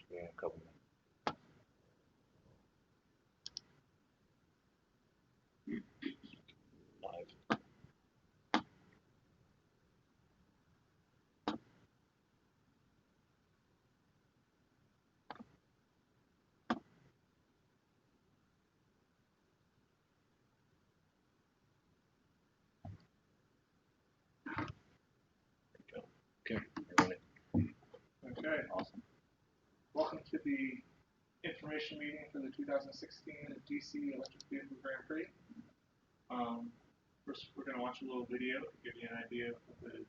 Yeah, a couple minutes. Live. Okay, you're running. Okay, Awesome. welcome to the information meeting for the 2016 DC Electric Vehicle Grand Prix. First, we're going to watch a little video to give you an idea of what the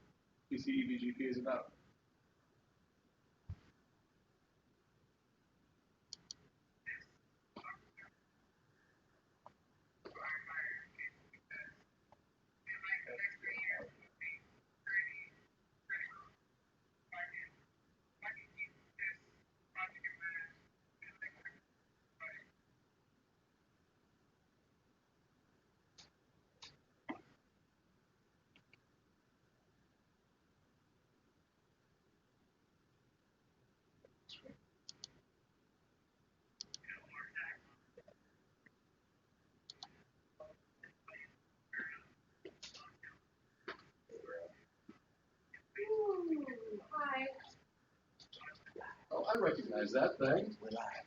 DC EVGP is about. Hi. Oh, I recognize that thing. We're live.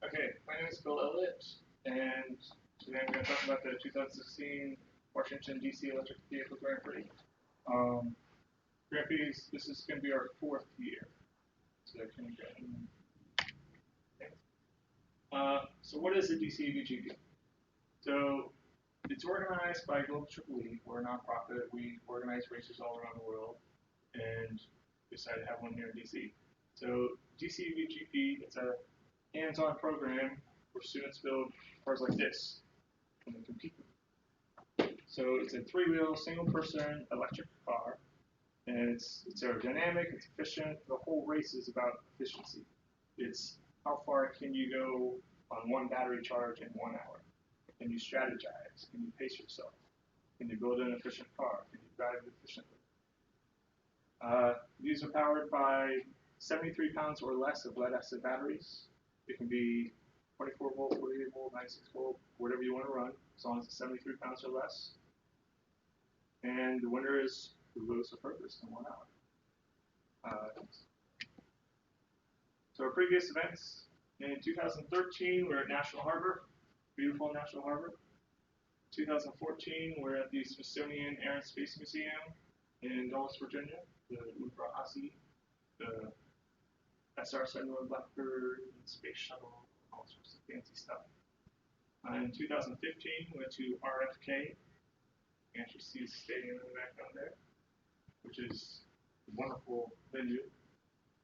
Okay, my name is Khalil Lips, and today I'm going to talk about the 2016 Washington DC Electric Vehicle Grand Prix. Grand Prix, this is going to be our 4th year. So, so what is the DC EVGP? So it's organized by Global Triple E. We're a nonprofit. We organize races all around the world, and decided to have one here in DC. So DC EVGP, it's a hands-on program where students build cars like this and they compete. So it's a 3-wheel, single-person electric car, and it's aerodynamic, it's efficient. The whole race is about efficiency. It's how far can you go on one battery charge in 1 hour? Can you strategize? Can you pace yourself? Can you build an efficient car? Can you drive it efficiently? These are powered by 73 pounds or less of lead-acid batteries. It can be 24 volt, 48 volt, 96 volt, whatever you want to run, as long as it's 73 pounds or less. And the winner is who goes the furthest in 1 hour. So our previous events, in 2013, we were at National Harbor, beautiful National Harbor. 2014, we're at the Smithsonian Air and Space Museum in Dulles, Virginia, the Ultra ASI, the SR-71 Blackbird, Space Shuttle, all sorts of fancy stuff. In 2015, we went to RFK. You can actually see the stadium in the background there, which is a wonderful venue.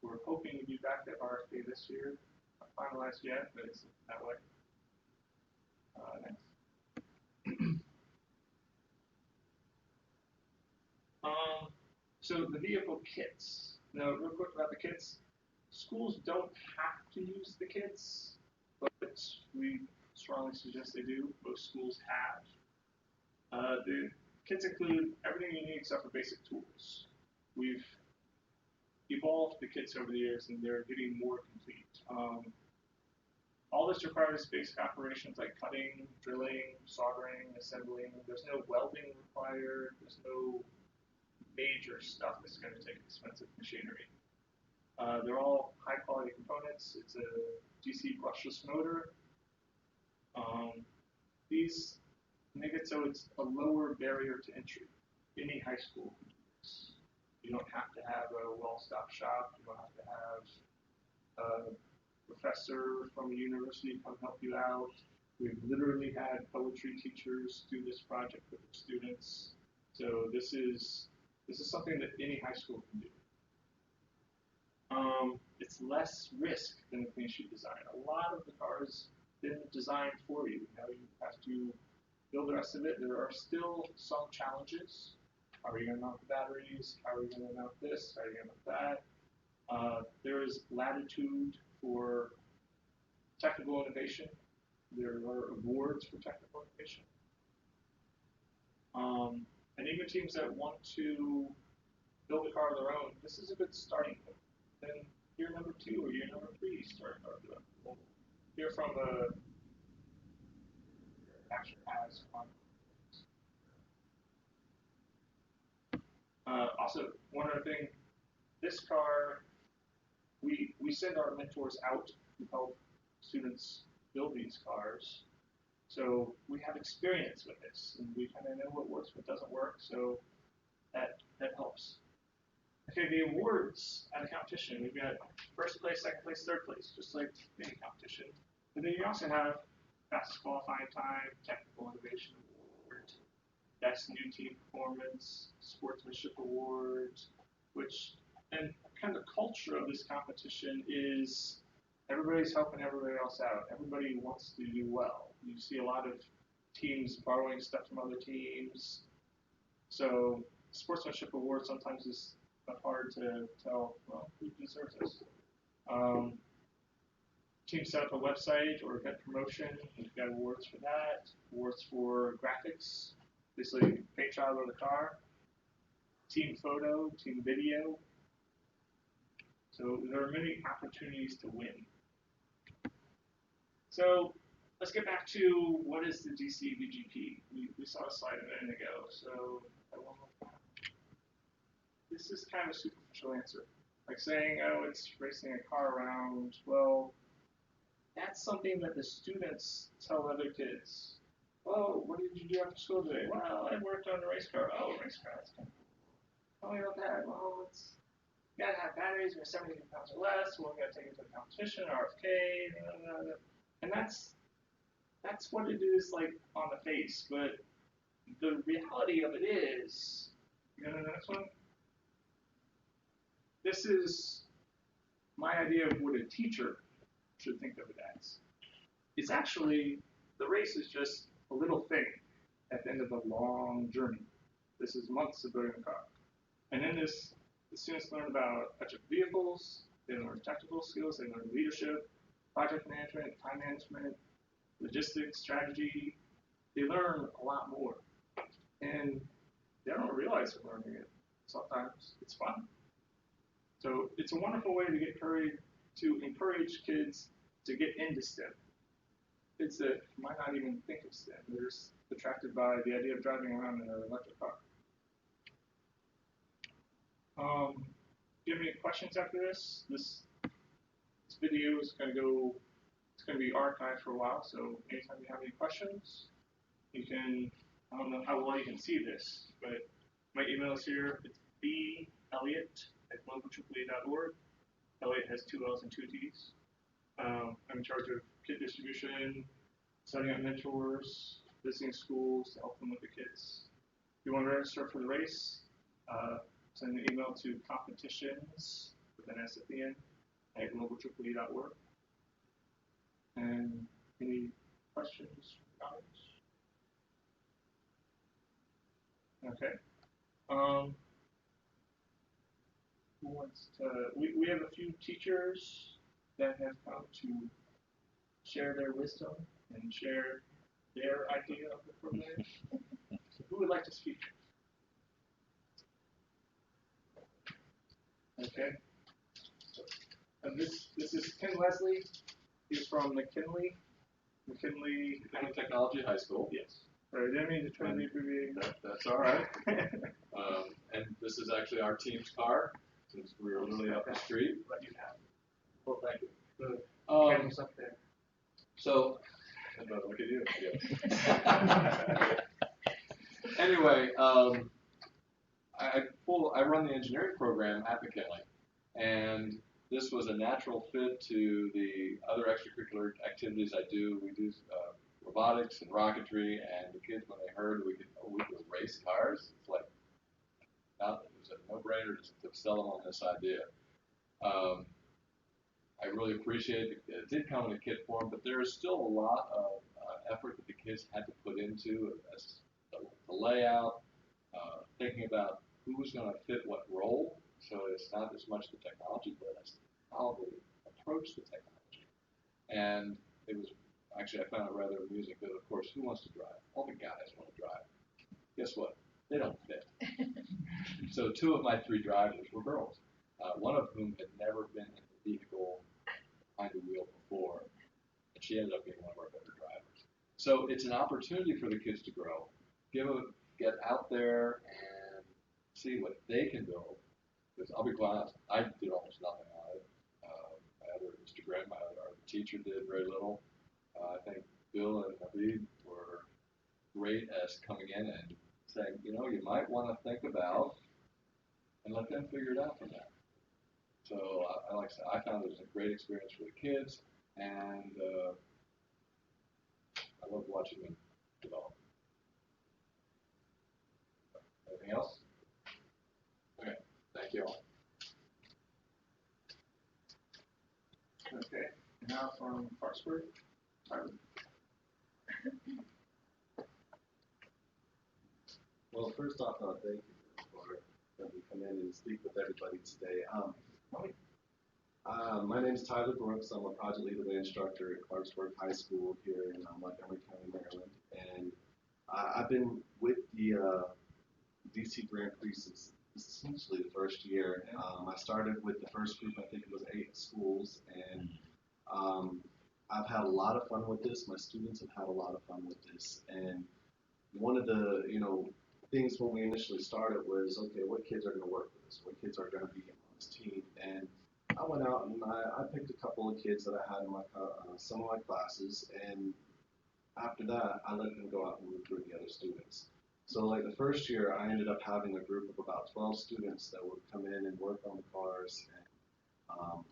We're hoping to be back at RFK this year. Not finalized yet, but it's that way. Next. So the vehicle kits. Now, real quick about the kits. Schools don't have to use the kits, but we strongly suggest they do. Most schools have. The kits include everything you need except for basic tools. We've evolved the kits over the years, and they're getting more complete. All this requires basic operations like cutting, drilling, soldering, assembling. There's no welding required. There's no major stuff that's going to take expensive machinery. They're all high-quality components. It's a DC brushless motor. These make it so it's a lower barrier to entry. Any high school can do this. You don't have to have a well-stocked shop. You don't have to have a professor from a university come help you out. We've literally had poetry teachers do this project with their students. So this is something that any high school can do. It's less risk than a clean sheet design. A lot of the cars been designed for you. Now you have to build the rest of it. There are still some challenges. How are you going to mount the batteries? How are you going to mount this? How are you going to mount that? There is latitude for technical innovation. There are awards for technical innovation. And even teams that want to build a car of their own, this is a good starting point. Then year number 2 or year number 3, start a car of their own. We'll hear from a actually has one. Also, one other thing, this car, we send our mentors out to help students build these cars. So we have experience with this, and we kind of know what works, what doesn't work, so that helps. Okay, the awards at a competition, we've got first place, second place, third place, just like any competition. But then you also have fastest qualifying time, technical innovation award, best new team performance, sportsmanship awards, and kind of the culture of this competition is everybody's helping everybody else out. Everybody wants to do well. You see a lot of teams borrowing stuff from other teams. So sportsmanship award sometimes is hard to tell, well, who deserves this. Team set up a website or event promotion. We've got awards for that. Awards for graphics, basically paint job of the car. Team photo, team video. So there are many opportunities to win. So let's get back to what is the DC VGP. We saw a slide a minute ago. So this is kind of a superficial answer. Like saying, oh, it's racing a car around. Well, that's something that the students tell other kids. Oh, what did you do after school today? Well, I worked on a race car. Oh, a race car, that's kind of cool. Tell me about that. Well, you gotta have batteries, we're 70 pounds or less, well, we gotta take it to the competition, RFK, and that's what it is like on the face, but the reality of it is, you know the next one? This is my idea of what a teacher should think of it as. It's actually, the race is just a little thing at the end of a long journey. This is months of building a car. And in this, the students learn about electric vehicles, they learn technical skills, they learn leadership, project management, time management, logistics, strategy. They learn a lot more. And they don't realize they're learning it. Sometimes it's fun. So it's a wonderful way to encourage kids to get into STEM. Kids that might not even think of STEM. They're just attracted by the idea of driving around in an electric car. Do you have any questions after this? This video is going to be archived for a while, so anytime you have any questions, You can, I don't know how well you can see this, but my email is here. It's belliot@globaltriple.org. Elliot has two L's and two T's. I'm in charge of kit distribution, setting up mentors, visiting schools to help them with the kits. If you want to register for the race, send an email to competitions with an S at the end at globaltriple.org. And any questions, comments? Okay. Who wants to? We have a few teachers that have come to share their wisdom and share their idea of the program. So who would like to speak? Okay. This is Ken Leslie. He's from McKinley. McKinley Technology High School. Yes. Sorry, I didn't mean to try to be abbreviating. That's all right. And this is actually our team's car, since we were really up the street. Let you have. Well, thank you. The camera's up there. So, look at you. Yeah. Anyway, I run the engineering program at McKinley, and this was a natural fit to the other extracurricular activities I do. We do robotics and rocketry, and the kids, when they heard we could race cars, it's like, it was a no-brainer to sell them on this idea. I really appreciate it. It did come in a kit form, but there is still a lot of effort that the kids had to put into as the layout, thinking about who was going to fit what role. So it's not as much the technology, but it's how they approach the technology. And it was actually, I found it rather amusing because, of course, who wants to drive? All the guys want to drive. Guess what? They don't fit. So two of my three drivers were girls, one of whom had never been in a vehicle behind the wheel before, and she ended up being one of our better drivers. So it's an opportunity for the kids to grow, get out there and see what they can build. Because I'll be honest, I did almost nothing on it. Mr. Graham, our teacher, did very little. I think Bill and Naveed were great as coming in and saying, you might want to think about, and let them figure it out from there. So, like I said, I found it was a great experience for the kids, and I love watching them develop. Anything else? Okay, thank you all. Okay, now from Clarksburg, Tyler. Well, first off, thank you for letting me come in and speak with everybody today. My name is Tyler Brooks. I'm a project leader and instructor at Clarksburg High School here in Montgomery County, Maryland. And I've been with the DC Grand Prix since essentially the first year. I started with the first group, I think it was 8 schools, and I've had a lot of fun with this. My students have had a lot of fun with this. And one of the, things when we initially started was, okay, what kids are going to work with us? What kids are going to be on this team? And I went out and I picked a couple of kids that I had in some of my classes, and after that, I let them go out and recruit the other students. So like the first year, I ended up having a group of about 12 students that would come in and work on the cars. And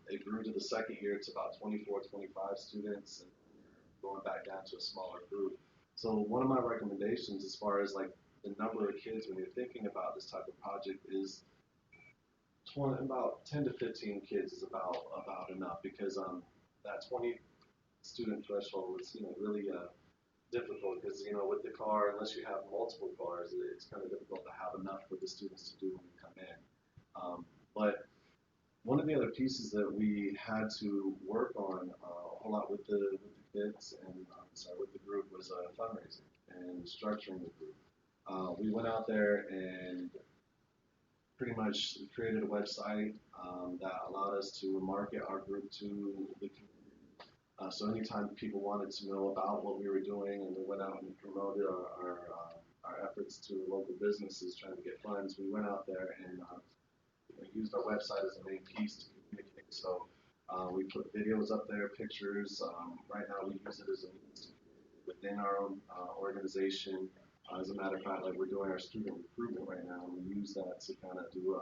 it grew to the second year, it's about 24, 25 students, and going back down to a smaller group. So one of my recommendations as far as like the number of kids when you're thinking about this type of project is about 10 to 15 kids is about enough, because that 20 student threshold is really difficult, because with the car, unless you have multiple cars, it's kind of difficult to have enough for the students to do when you come in. But one of the other pieces that we had to work on a whole lot with the kids and with the group was fundraising and structuring the group. We went out there and pretty much created a website that allowed us to market our group to the community. So anytime people wanted to know about what we were doing, and we went out and promoted our efforts to local businesses trying to get funds, we went out there and used our website as a main piece to communicate. So we put videos up there, pictures. Right now we use it as a means to within our own organization. As a matter of fact, like we're doing our student recruitment right now, and we use that to kind of do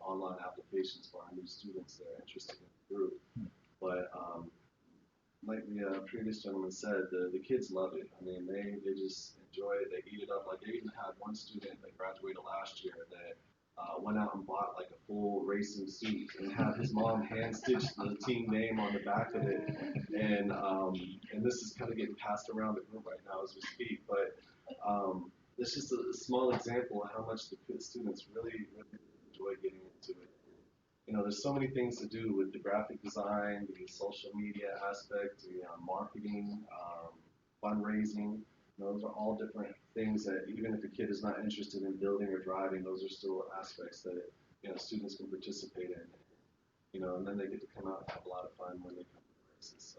online applications for our new students that are interested in the group. But like the previous gentleman said, the kids love it. I mean, they just enjoy it. They eat it up. Like they even had one student that graduated last year that went out and bought like a full racing suit and had his mom hand stitch the team name on the back of it. And this is kind of getting passed around the group right now as we speak. But it's just a small example of how much the students really enjoy getting into it. You know, there's so many things to do with the graphic design, the social media aspect, the marketing, fundraising. Those are all different things that even if a kid is not interested in building or driving, those are still aspects that students can participate in. You know, and then they get to come out and have a lot of fun when they come to the races.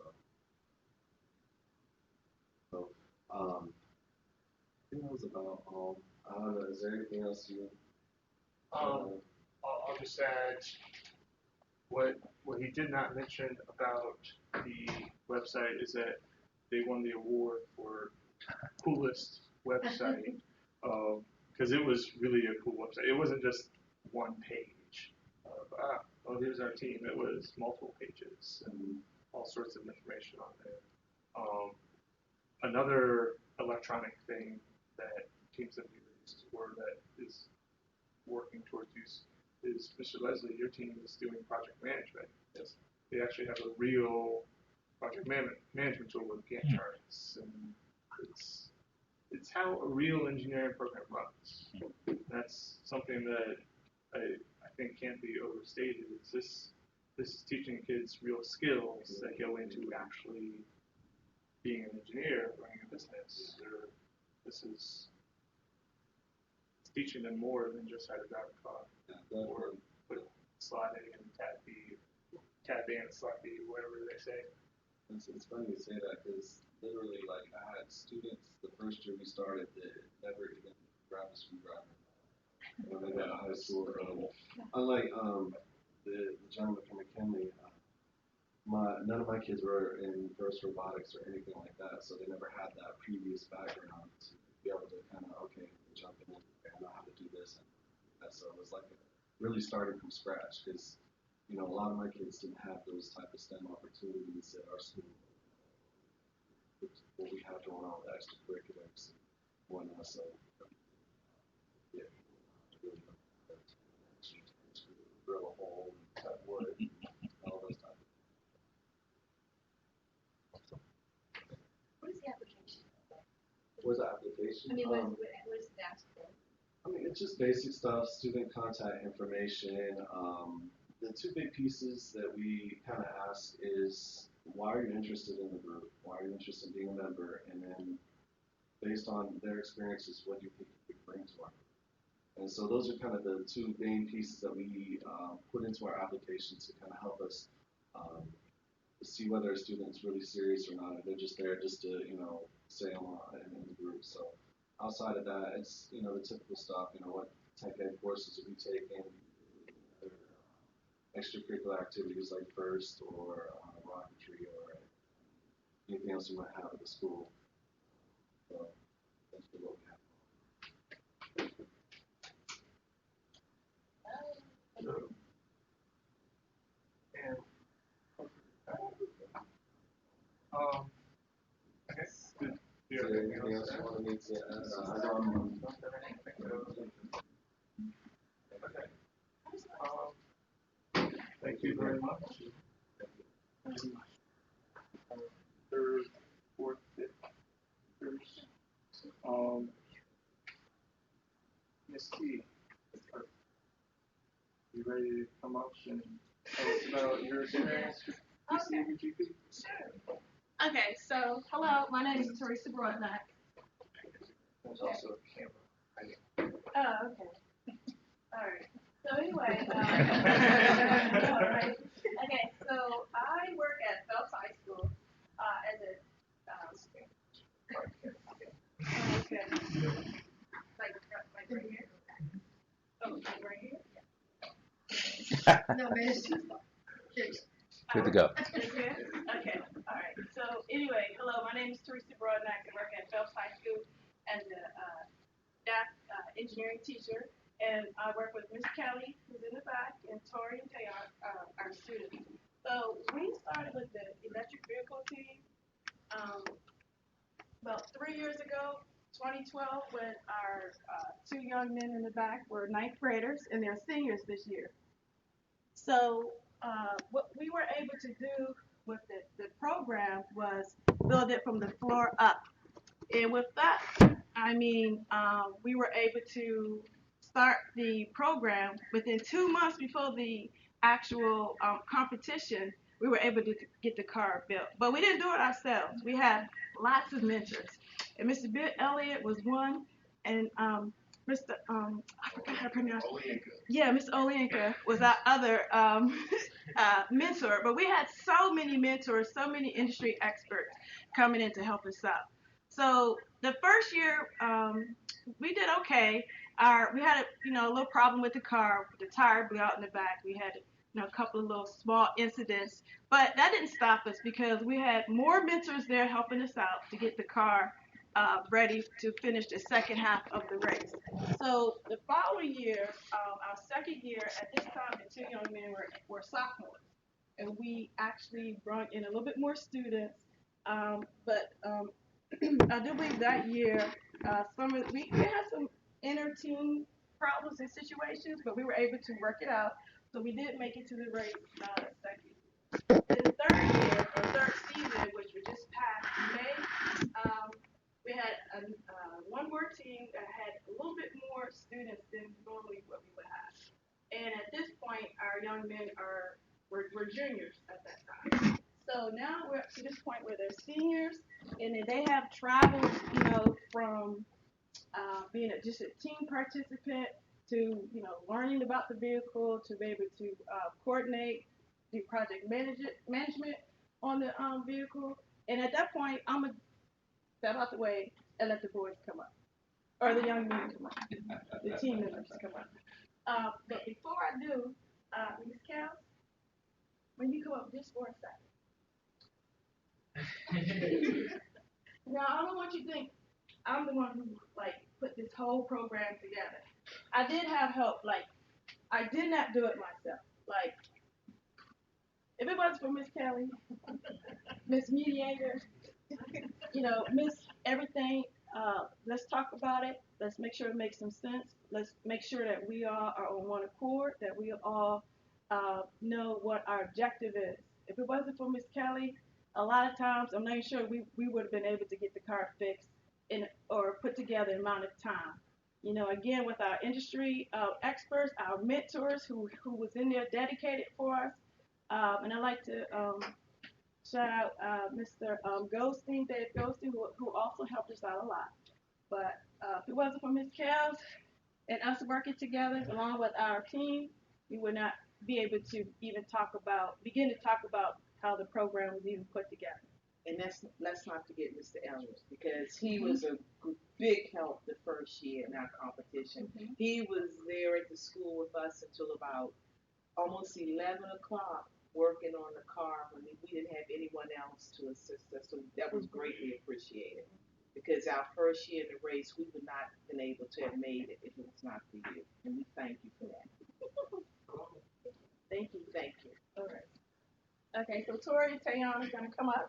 So I think that was about all. Is there anything else you? I'll just add what he did not mention about the website is that they won the award for coolest website because it was really a cool website. It wasn't just one page of here's our team. It was multiple pages and all sorts of information on there. Another electronic thing that teams have used or that is working towards use is Mr. Leslie, your team is doing project management. Yes. They actually have a real project management tool with Gantt charts, and it's how a real engineering program runs. That's something that I think can't be overstated. This is teaching kids real skills that go into actually being an engineer, running a business. It's teaching them more than just how to drive a car. Or put slot A and tab A and slot B, whatever they say. It's funny you say that because literally, like, I had students the first year we started that never even grabbed a screwdriver when they got to high school. Unlike the gentleman from McKinley, none of my kids were in first robotics or anything like that, so they never had that previous background to be able to kind of, jump in and know how to do this. And so it was like really starting from scratch because, a lot of my kids didn't have those type of STEM opportunities at our school. What we have going on with extracurriculars and whatnot. So, yeah, really drill a hole and cut wood and all those type of things. What is the application? What's the application? I mean, what is the ask for? I mean, it's just basic stuff, student contact information. The two big pieces that we kind of ask is, why are you interested in the group? Why are you interested in being a member? And then, based on their experiences, what do you think you could bring to our group? And so those are kind of the two main pieces that we put into our application to kind of help us to see whether a student's really serious or not. If they're just there just to, say I'm in the group. So outside of that, it's, the typical stuff, what tech ed courses are we taking, extracurricular activities like FIRST or rocketry or anything else you might have at the school. So that's what we have. I guess do Is you have there anything anything else else to you add? want me to add? Thank you very much. Third, fourth, fifth, first. Miss T, you ready to come up and tell us about your experience with DCVGP? Sure. Okay, so hello, my name is Teresa Broadnack. There's also a camera. Oh, okay. All right. So anyway, all right. Okay, so I work at Phelps High School as a okay. Like right here. Oh, like right here. Yeah. No, man, it's too far. Good to go. Is good? Okay. All right. So anyway, hello, my name is Teresa Broadnack. engineering teacher, and I work with Miss Kelly, who's in the back, and Tori and Tayon, our students. So we started with the electric vehicle team about 3 years ago, 2012, when our two young men in the back were ninth graders, and they're seniors this year. So what we were able to do with the program was build it from the floor up. And with that, I mean, we were able to start the program within 2 months before the actual competition. We were able to get the car built, but we didn't do it ourselves. We had lots of mentors, and Mr. Bill Elliott was one, and Mr. I forgot how to pronounce. Yeah, Mr. Olienka was our other mentor. But we had so many mentors, so many industry experts coming in to help us out. So the first year, we did okay. We had a little problem with the car. The tire blew out in the back. We had a couple of little small incidents, but that didn't stop us because we had more mentors there helping us out to get the car ready to finish the second half of the race. So the following year, our second year, at this time, the two young men were sophomores, and we actually brought in a little bit more students. But I do believe that year, we had some inner team problems and situations, but we were able to work it out. So we did make it to the race second. In the third year, or third season, which we just passed in May, we had one more team that had a little bit more students than normally what we would have. And at this point, our young men were juniors at that time. So now we're up to this point where they're seniors, and then they have traveled, from being just a team participant to, learning about the vehicle, to be able to coordinate, do project management on the vehicle. And at that point, I'm going to step out the way and let the boys come up, or the young men come up, the team members come up. But before I do, Ms. Cal, when you come up just for a second. Now, I don't want you to think I'm the one who, put this whole program together. I did have help. I did not do it myself. If it wasn't for Miss Kelly, Miss Mediator, Miss Everything, let's talk about it. Let's make sure it makes some sense. Let's make sure that we all are on one accord, that we all know what our objective is. If it wasn't for Miss Kelly, a lot of times I'm not even sure we would have been able to get the car fixed or put together in amount of time. Again, with our industry experts, our mentors who was in there dedicated for us. And I'd like to shout out Mr. Goldstein, Dave Goldstein, who also helped us out a lot. But if it wasn't for Ms. Kels and us working together along with our team, we would not be able to begin to talk about how the program was even put together. And let's not forget Mr. Elliott, because he was a big help the first year in our competition. Mm-hmm. He was there at the school with us until about almost 11 o'clock working on the car when we didn't have anyone else to assist us. So that was greatly appreciated, because our first year in the race, we would not have been able to have made it if it was not for you. And we thank you for that. Thank you. Thank you. All right. Okay, so Tori and Tayon is going to come up.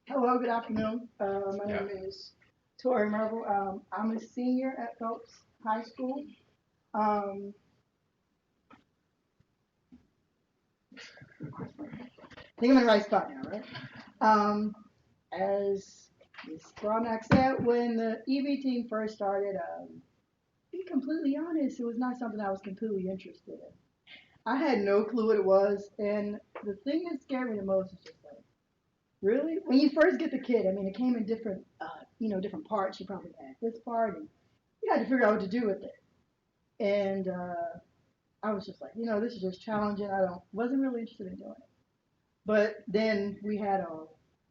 Hello, good afternoon. My name is Tori Merville. I'm a senior at Phelps High School. I think I'm in the right spot now, right? As Ms. Bronack said, when the EV team first started, to be completely honest, it was not something I was completely interested in. I had no clue what it was, and the thing that scared me the most is just really? When you first get the kit, it came in different, different parts. You probably had this part, and you had to figure out what to do with it. And I was just like, this is just challenging. Wasn't really interested in doing it. But then we had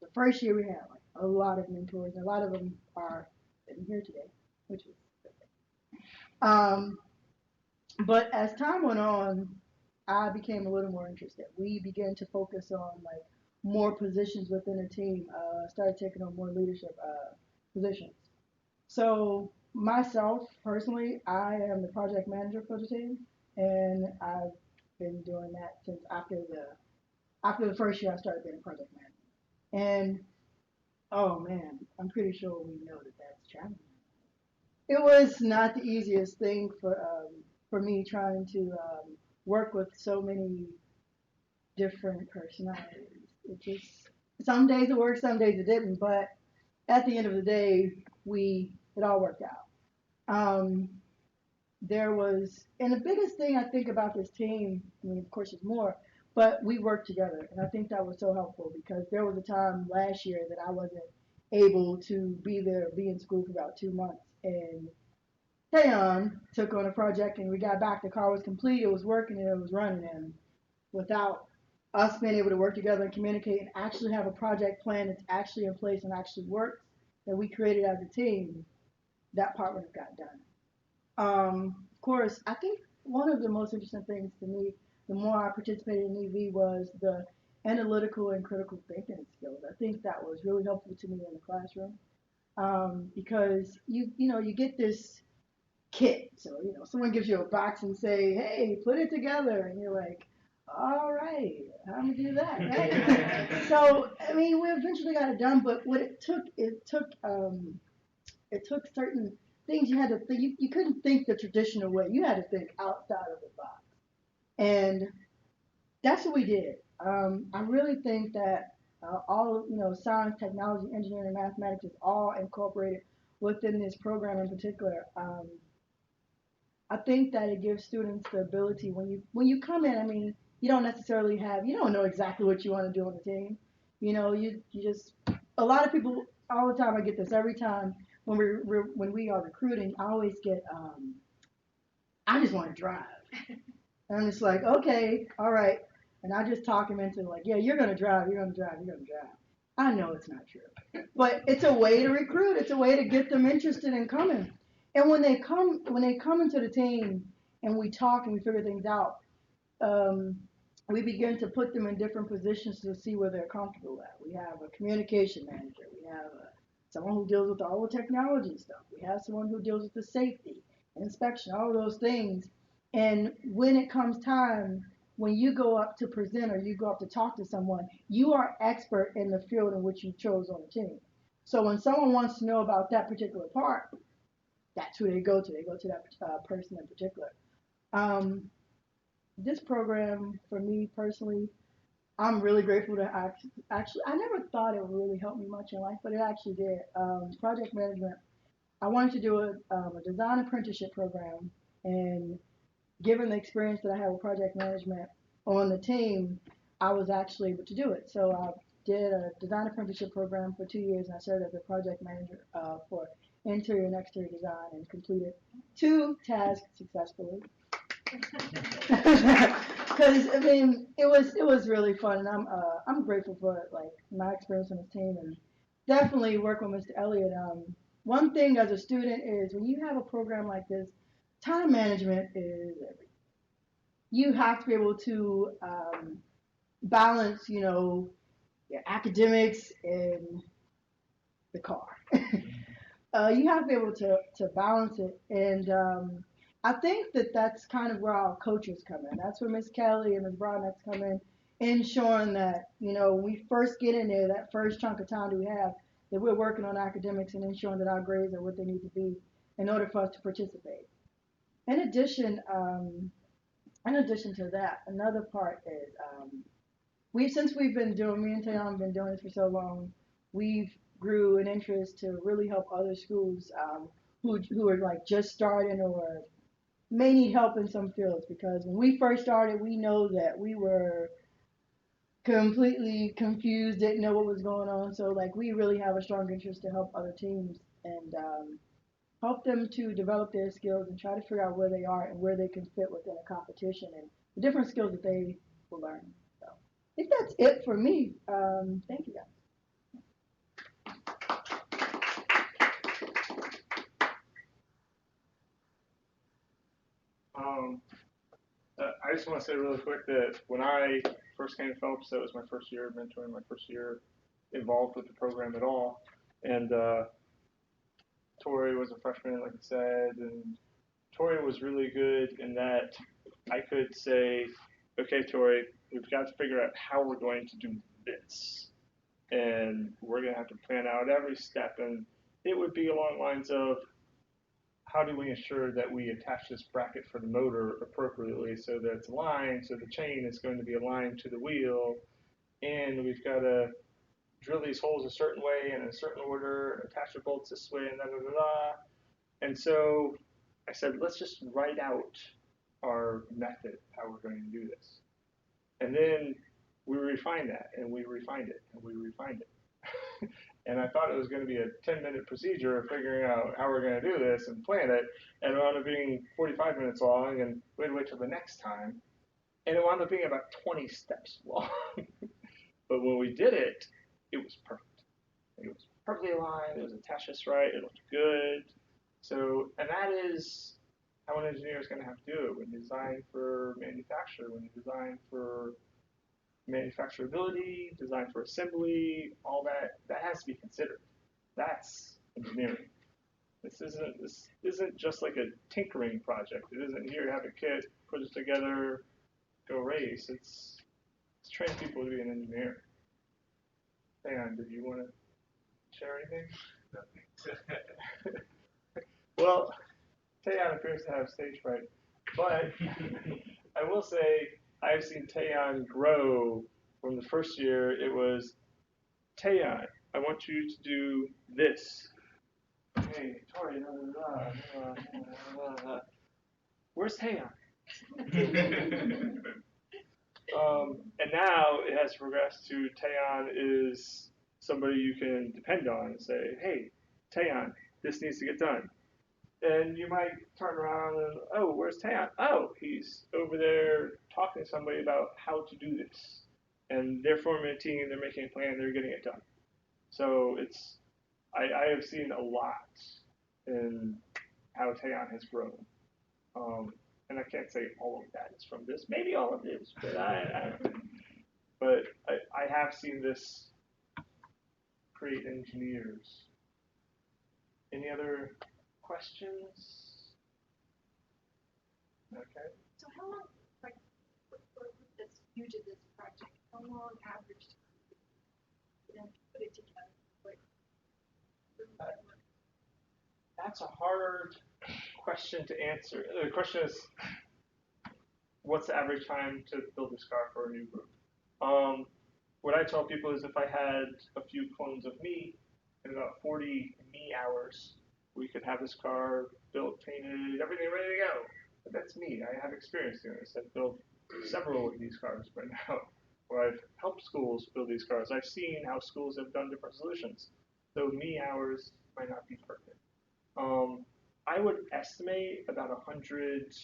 the first year we had a lot of mentors, and a lot of them are sitting here today, which was good. But as time went on, I became a little more interested. We began to focus on more positions within the team, started taking on more leadership positions. So myself personally, I am the project manager for the team, and I've been doing that since after the first year I started being a project manager. And oh man, I'm pretty sure we know that that's challenging. It was not the easiest thing for me trying to work with so many different personalities. It just some days it worked, some days it didn't, but at the end of the day, it all worked out. Um, there was, and the biggest thing I think about this team, I mean, of course, there's more, but we worked together, and I think that was so helpful because there was a time last year that I wasn't able to be in school for about 2 months, and Taeyeon took on a project, and we got back. The car was complete, it was working, and it was running, and without us being able to work together and communicate and actually have a project plan that's actually in place and actually works that we created as a team, that part would have got done. Of course, I think one of the most interesting things to me, the more I participated in EV, was the analytical and critical thinking skills. I think that was really helpful to me in the classroom because you get this kit. So someone gives you a box and say, "Hey, put it together," and you're like, "All right, how do we do that?" Right? So I mean, we eventually got it done, but what it took certain things you had to think. You couldn't think the traditional way. You had to think outside of the box, and that's what we did. I really think that all science, technology, engineering, and mathematics is all incorporated within this program in particular. I think that it gives students the ability when you come in. I mean, you don't know exactly what you want to do on the team. You just a lot of people all the time. I get this every time when we are recruiting. I always get I just want to drive, and I'm just like, okay, all right, and I just talk them into like, yeah, you're gonna drive, you're gonna drive, you're gonna drive. I know it's not true, but it's a way to recruit. It's a way to get them interested in coming. And when they come into the team and we talk and we figure things out, um, we begin to put them in different positions to see where they're comfortable at. We have a communication manager. We have someone who deals with all the technology stuff. We have someone who deals with the safety, inspection, all those things. And when it comes time, when you go up to present or you go up to talk to someone, you are expert in the field in which you chose on the team. So when someone wants to know about that particular part, that's who they go to. They go to that person in particular. Um, this program, for me personally, I'm really grateful to actually. I never thought it would really help me much in life, but it actually did. Project management. I wanted to do a design apprenticeship program, and given the experience that I had with project management on the team, I was actually able to do it. So I did a design apprenticeship program for 2 years, and I served as a project manager for interior and exterior design and completed 2 tasks successfully. Because I mean, it was really fun, and I'm grateful for like my experience on this team and definitely working with Mr. Elliott. One thing as a student is when you have a program like this, time management is everything. You have to be able to balance, your academics and the car. You have to be able to balance it, and I think that that's kind of where our coaches come in. That's where Miss Kelly and Miss Broadnex come in, ensuring that when we first get in there, that first chunk of time that we have, that we're working on academics and ensuring that our grades are what they need to be in order for us to participate. In addition, to that, another part is since we've been doing, me and Tayon have been doing this for so long, we've grew an interest to really help other schools who are like just starting or may need help in some fields, because when we first started, we know that we were completely confused, didn't know what was going on. So like we really have a strong interest to help other teams and help them to develop their skills and try to figure out where they are and where they can fit within a competition and the different skills that they will learn. So I think that's it for me. Thank you guys. I just want to say really quick that when I first came to Phelps, that was my first year mentoring, my first year involved with the program at all. And Tori was a freshman, like I said, and Tori was really good in that I could say, okay, Tori, we've got to figure out how we're going to do this. And we're going to have to plan out every step. And it would be along the lines of, how do we ensure that we attach this bracket for the motor appropriately so that it's aligned, so the chain is going to be aligned to the wheel, and we've got to drill these holes a certain way and in a certain order, attach the bolts this way, and da da da da. And so I said, let's just write out our method, how we're going to do this. And then we refined that, and we refined it, and we refined it. And I thought it was going to be a 10-minute procedure of figuring out how we're going to do this and plan it, and it wound up being 45 minutes long, and we had to wait till the next time. And it wound up being about 20 steps long. But when we did it, it was perfect. It was perfectly aligned, it was attached just right, it looked good. So, and that is how an engineer is going to have to do it when you design for manufacture, when you design for manufacturability, design for assembly, all that has to be considered. That's engineering. This isn't just like a tinkering project. It isn't here, have a kit, put it together, go race. It's train people to be an engineer. Hang on, did you want to share anything? Well, Taeyeon appears to have stage fright, but I will say I've seen Taeyeon grow from the first year. It was, Taeyeon, I want you to do this. Hey, Tori, where's Taeyeon? And now it has progressed to Taeyeon is somebody you can depend on and say, hey, Taeyeon, this needs to get done. And you might turn around and, oh, where's Taeyeon? Oh, he's over there talking to somebody about how to do this. And they're forming a team, they're making a plan, they're getting it done. So I have seen a lot in how Taeyeon has grown. And I can't say all of that is from this. Maybe all of it is, but I have seen this create engineers. Any other questions? Okay. So how long, like, for this huge of this project, how long average to then put it together? Like, That's a hard question to answer. The question is, what's the average time to build this car for a new group? What I tell people is if I had a few clones of me and about 40 me hours, we could have this car built, painted, everything ready to go. But that's me. I have experience doing this. I've built several of these cars by now, or I've helped schools build these cars. I've seen how schools have done different solutions. So me hours might not be perfect. I would estimate about 100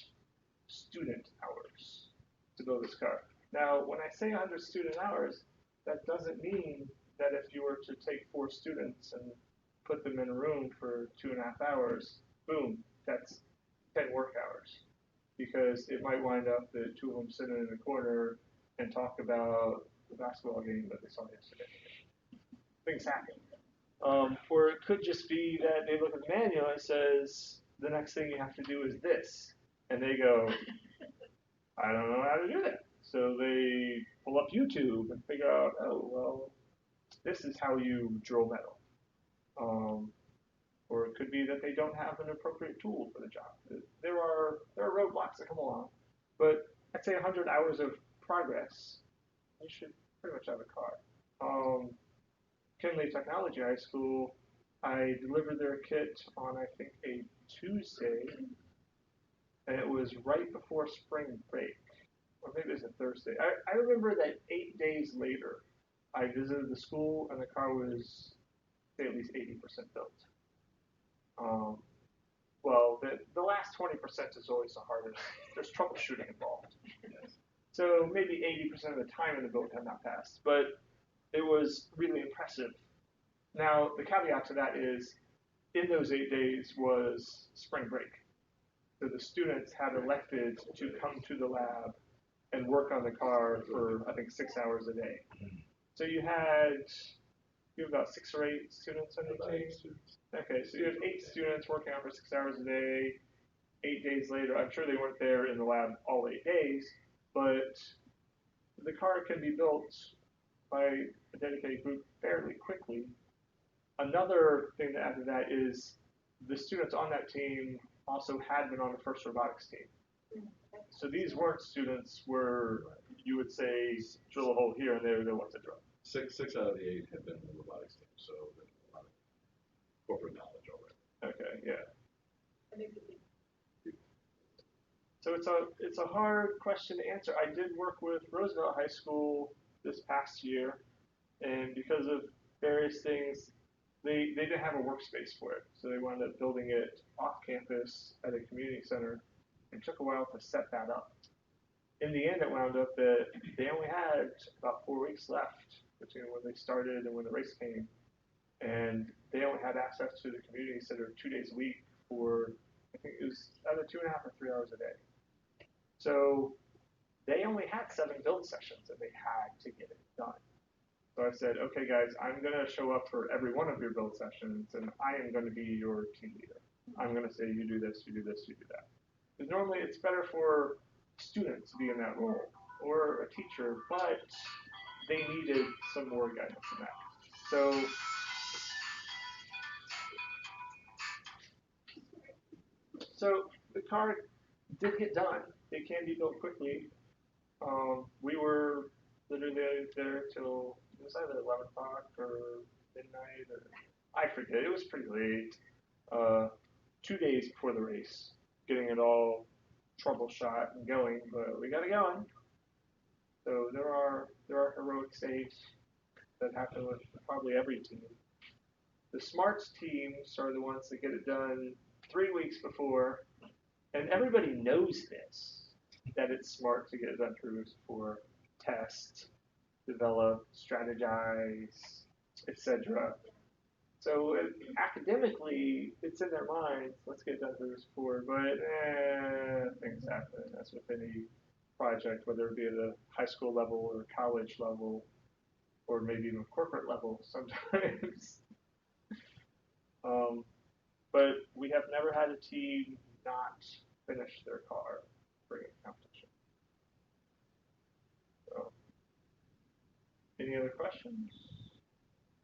student hours to build this car. Now, when I say 100 student hours, that doesn't mean that if you were to take 4 students and put them in a room for 2.5 hours, boom, that's 10 work hours. Because it might wind up that 2 of them sitting in the corner and talk about the basketball game that they saw yesterday. Things happen. Or it could just be that they look at the manual and it says, the next thing you have to do is this. And they go, I don't know how to do that. So they pull up YouTube and figure out, oh, well, this is how you drill metal. Or it could be that they don't have an appropriate tool for the job. There are roadblocks that come along. But I'd say 100 hours of progress, you should pretty much have a car. Kinley Technology High School, I delivered their kit on, I think, a Tuesday, and it was right before spring break, or maybe it was a Thursday. I remember that 8 days later, I visited the school, and the car was, say, at least 80% built. Well, the last 20% is always the hardest. There's troubleshooting involved. So maybe 80% of the time in the build had not passed, but it was really impressive. Now, the caveat to that is, in those 8 days was spring break. So the students had elected to come to the lab and work on the car for, I think, 6 hours a day. So you have about 6 or 8 students on your team? Okay, so you have 8 students working out for 6 hours a day, 8 days later. I'm sure they weren't there in the lab all 8 days, but the car can be built by a dedicated group fairly quickly. Another thing to add to that is the students on that team also had been on the first robotics team. So these weren't students where you would say drill a hole here and they're the ones that drill. Six out of the 8 have been in the robotics team, so there's a lot of corporate knowledge already. Okay, yeah. So it's a hard question to answer. I did work with Roosevelt High School this past year, and because of various things, they didn't have a workspace for it, so they wound up building it off campus at a community center. It took a while to set that up. In the end, it wound up that they only had about 4 weeks left between when they started and when the race came, and they only had access to the community center 2 days a week for, I think it was either 2.5 or 3 hours a day. So they only had 7 build sessions and they had to get it done. So I said, okay guys, I'm going to show up for every one of your build sessions and I am going to be your team leader. I'm going to say you do this, you do this, you do that. Because normally it's better for students to be in that role or a teacher, but they needed some more guidance in that. So the car did get done. It can be built quickly. We were literally there till, it was either 11 o'clock or midnight, or I forget. It was pretty late. 2 days before the race, getting it all troubleshot and going, but we got it going. So there are heroic saves that happen with probably every team. The smarts teams are the ones that get it done 3 weeks before, and everybody knows this, that it's smart to get it done 3 weeks before, test, develop, strategize, etc. So academically, it's in their minds, let's get it done 3 weeks before, but things happen. That's with any project, whether it be at a high school level or college level, or maybe even corporate level sometimes. But we have never had a team not finish their car during a competition. So, any other questions?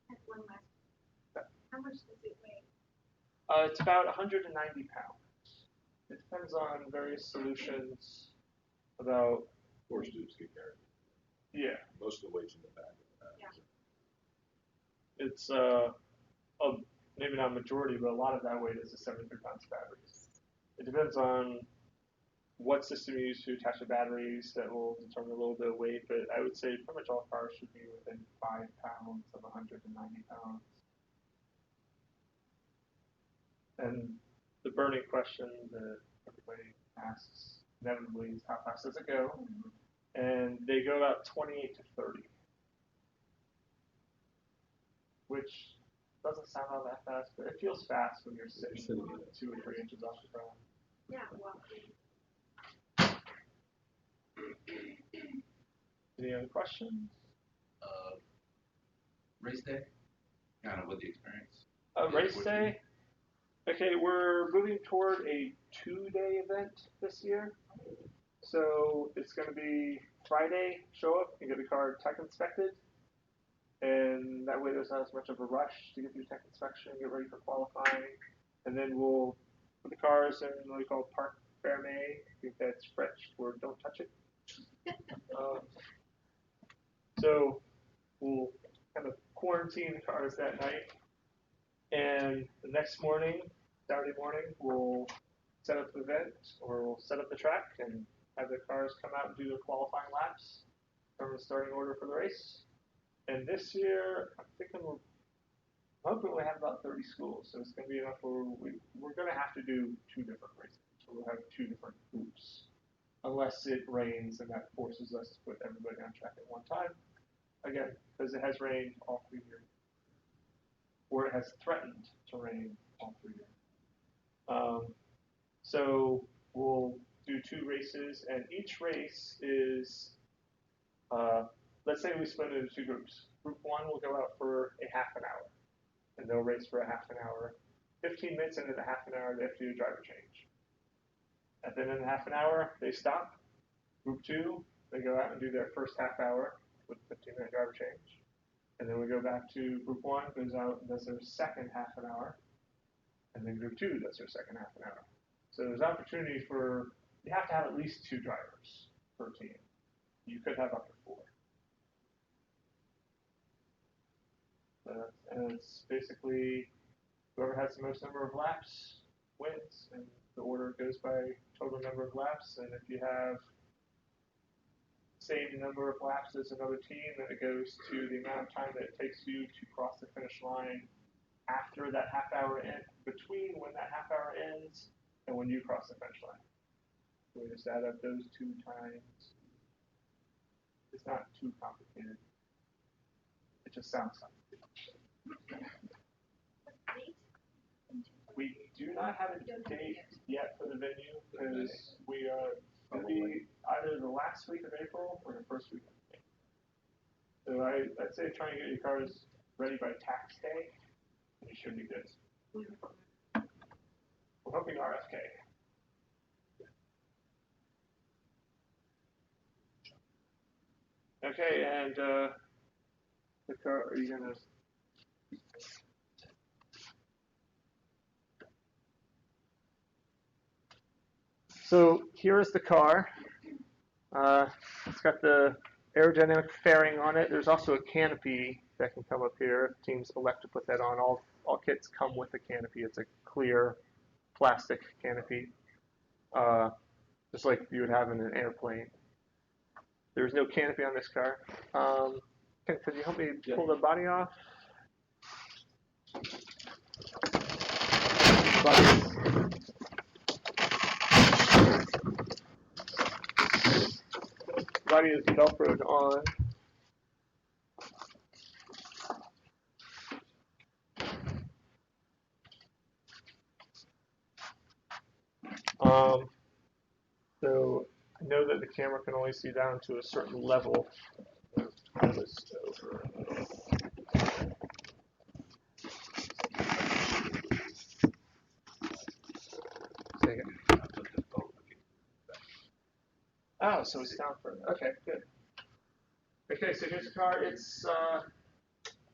I have one last. How much does it weigh? It's about 190 pounds. It depends on various solutions. About 4 students get carried. Yeah. Most of the weight's in the back. Yeah. It's maybe not majority, but a lot of that weight is the 73 pounds batteries. It depends on what system you use to attach the batteries that will determine a little bit of weight, but I would say pretty much all cars should be within 5 pounds of 190 pounds. And the burning question that everybody asks inevitably is how fast does it go? And they go about 28 to 30, which doesn't sound all that fast, but it feels fast when you're sitting 2 or 3 inches off the ground. Yeah, well. Any other questions? Race day, kind of what the experience. Race day. Okay, we're moving toward a 2-day event this year. So it's going to be Friday, show up and get the car tech inspected. And that way there's not as much of a rush to get through tech inspection and get ready for qualifying. And then we'll put the cars in what we call Parc Fermé. I think that's French for don't touch it. So we'll kind of quarantine the cars that night. And the next morning, Saturday morning, we'll set up the event, or we'll set up the track and have the cars come out and do their qualifying laps from the starting order for the race. And this year, I'm hoping we have about 30 schools, so it's going to be enough where we're going to have to do 2 different races. So we'll have 2 different groups, unless it rains and that forces us to put everybody on track at one time. Again, because it has rained all 3 years, or it has threatened to rain all 3 years. So we'll do do 2 races, and each race is, let's say we split it into 2 groups. Group 1 will go out for a half an hour, and they'll race for a half an hour. 15 minutes into the half an hour, they have to do a driver change. At the end of the half an hour, they stop. Group 2, they go out and do their first half hour with 15-minute driver change. And then we go back to Group 1, goes out and does their second half an hour. And then Group 2 does their second half an hour. So there's opportunity for, you have to have at least 2 drivers per team. You could have up to 4. And it's basically whoever has the most number of laps wins, and the order goes by total number of laps. And if you have same number of laps as another team, then it goes to the amount of time that it takes you to cross the finish line after that half hour end, between when that half hour ends and when you cross the finish line. So we just add up those 2 times. It's not too complicated. It just sounds complicated. We do not have a date yet for the venue because we are going to be either the last week of April or the first week of May. So I'd say try and get your cars ready by tax day, and you should be good. We're hoping RFK. Okay, and the car, are you going to... So here is the car. It's got the aerodynamic fairing on it. There's also a canopy that can come up here. Teams elect to put that on. All kits come with a canopy. It's a clear plastic canopy, just like you would have in an airplane. There's no canopy on this car. Could you help me pull the body off? Body is velcroed on. So I know that the camera can only see down to a certain level. Oh, so it's down further. Okay, good. Okay, so here's the car. It's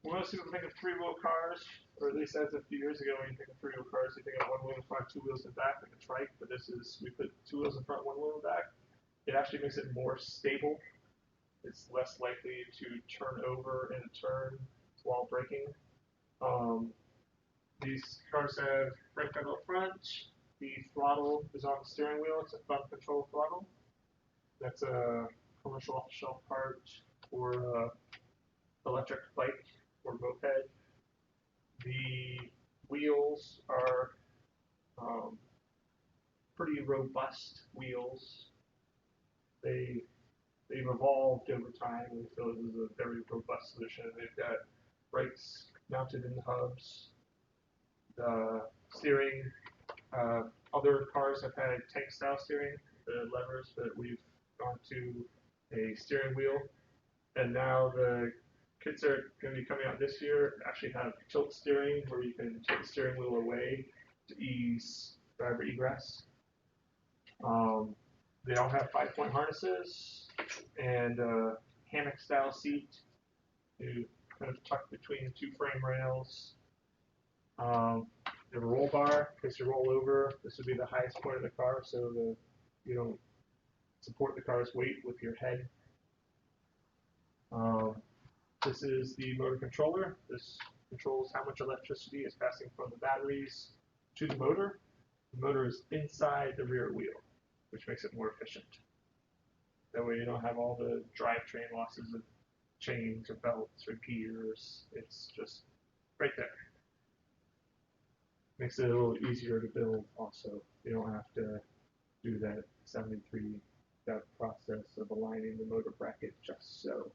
most people think of 3-wheel cars, or at least as a few years ago, when you think of 3-wheel cars, you think of 1 wheel in front, 2 wheels in back, like a trike. But this is, we put 2 wheels in front, 1 wheel in back. It actually makes it more stable. It's less likely to turn over in a turn while braking. These cars have brake pedal up front. The throttle is on the steering wheel. It's a thumb control throttle. That's a commercial off-the-shelf part for electric bike or moped. The wheels are pretty robust wheels. They've evolved over time. We feel this is a very robust solution. They've got brakes mounted in the hubs. The steering, other cars have had tank-style steering, the levers, but we've gone to a steering wheel. And now the kits are going to be coming out this year actually have tilt steering, where you can take the steering wheel away to ease driver egress. They all have 5-point harnesses and a hammock-style seat to kind of tuck between 2 frame rails. They have a roll bar in case you roll over. This would be the highest point of the car, so you don't support the car's weight with your head. This is the motor controller. This controls how much electricity is passing from the batteries to the motor. The motor is inside the rear wheel, which makes it more efficient. That way you don't have all the drivetrain losses of chains or belts or gears. It's just right there. Makes it a little easier to build also. You don't have to do that 73-step process of aligning the motor bracket just so.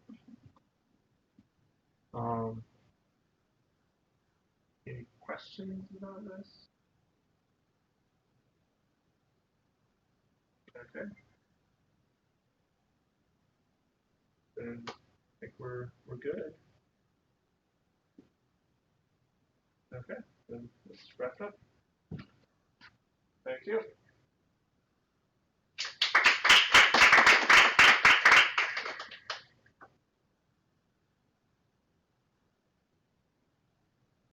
Any questions about this? Okay. Then I think we're good. Okay. Then let's wrap up. Thank you.